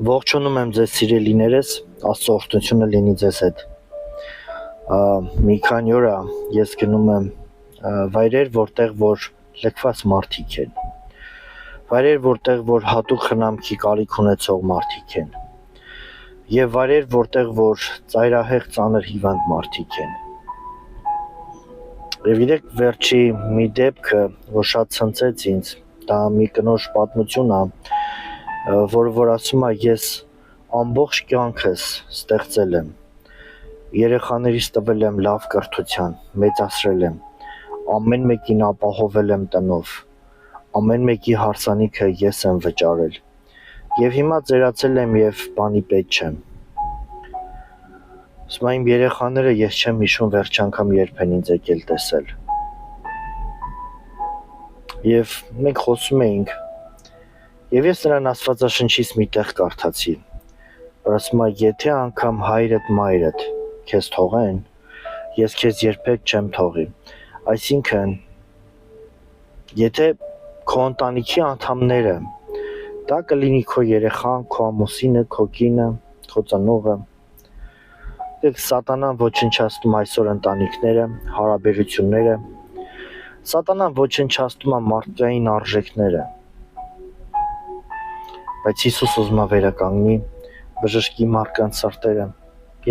Ողջունում եմ ձեզ սիրելիներս, Աստծո օրհնությունը լինի ձեզ հետ։ Մի քանի օր ես գնում եմ վայրեր, որտեղ որ լքված մարդիկ են։ Վայրեր, որտեղ որ հատուկ խնամքի կարիք ունեցող մարդիկ են։ Եվ վայրեր, որտեղ որ ծայրահեղ ծանր հիվանդ մարդիկ են։ Եվ գիտեք, վերջի մի դեպքը, որ շատ ցնցեց ինձ, դա մի կնոջ պատմություն է, որ ասում է, ես ամբողջ կյանքս ստեղծել եմ, երեխաներիս տվել եմ լավ կրթության, մեծացրել եմ, ամեն մեկին ապահովել եմ տնով, ամեն մեկի հարսանիքը ես եմ վճարել, եւ հիմա ծերացել եմ եւ բանի պետք չեմ։ Ասում իմ երեխաները ես չեմ հիշում վերջ անգամ երբ են ինձ եկել տեսել։ Եվ մենք խոսում էինք, եւ ես նրան Աստվածաշնչից մի տեղ կարդացի, որ ասում է, եթե անգամ հայրդ մայրդ քեզ թողեն, ես քեզ երբեք չեմ թողի։ Այսինքն, եթե քո ընտանիքի անդամները, դա կլինի քո երեխան, քո ամուսինը, քո կինը, քո ծնողը, սատանան ոչնչացնում այսօր ընտանիքները, հարաբերությունները, սատանան ոչնչացնում է մարդկային արժեքները, բայց Հիսուս ուզում է վերականգնի, բժշկի մարդկանց սրտերը,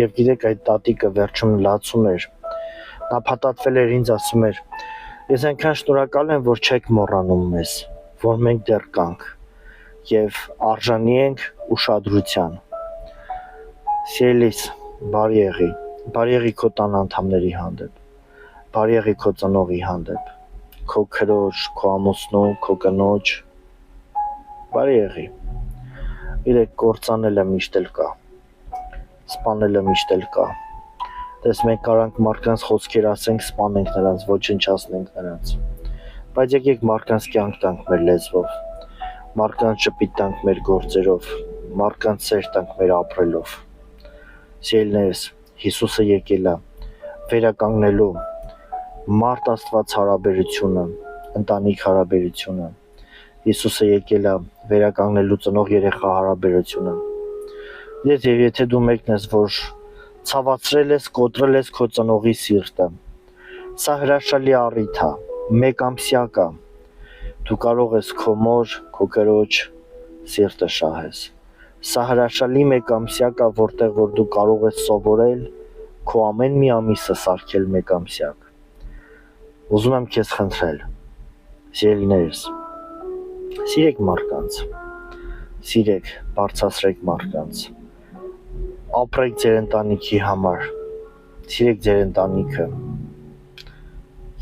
եւ գիտեք այդ տատիկը վերջում լացում էր, նա փաթաթվել էր ինձ, ասում էր, ես այնքան շնորհակալ եմ, որ չեք մոռանում մեզ, որ մենք դեռ կանք եւ արժանի ենք ուշադրության։ Սիրելիս, բարի եղի քո տան անդամների հանդեպ, բարի եղի քո ծնողի հանդեպ, քո քրոջ, քո ամուսնու, քո կնոջ, բարի եղի։ Իրեք կործանելը միշտ էլ կա, սպանելը միշտ էլ կա։ Դες մենք կարանք մարդկանց խոսքեր ասենք, սպանենք նրանց, ոչնչացնենք նրանց, բայց եկեք մարդկանց կյանք տանք մեր լեզվով, մարդկանց շփիտ տանք մեր գործերով, մարդկանց սեր տանք մեր ապրելով։ Սիրելիներս, Հիսուսը եկել է վերականգնելու մարդ Աստված հարաբերությունը, ընտանիք հարաբերությունը։ Հիսուսը եկել է վերականգնելու ծնող երեխա հարաբերությունը։ Եթե դու մեկն ես, որ ցավացրել ես, կոտրել ես քո ծնողի սիրտը, սա հրաշալի առիթ է, մեկ ամսյա, դու կարող ես քո մոր, քո կրոջ սիրտը շահես։ Սա հրաշալի մեկ ամսյա, որտեղ որ դու կարող ես սովորել քո ամեն մի ամիսը սարքել մեկ ամսյակ։ Ուզում եմ քեզ խնդրել, սիրելիներս, սիրեք մարդկանց, սիրեք, բարձրացրեք մարդկանց, ապրեք ձեր ընտանիքի համար, սիրեք ձեր ընտանիքը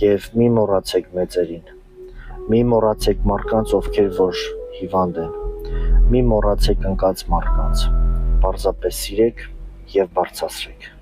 եւ մի մոռացեք մեծերին, մի մոռացեք մարդկանց, ովքեր որ հիվանդ են, մի մոռացեք ընկած մարդկանց, պարզապես սիրեք եւ բարձրացրեք։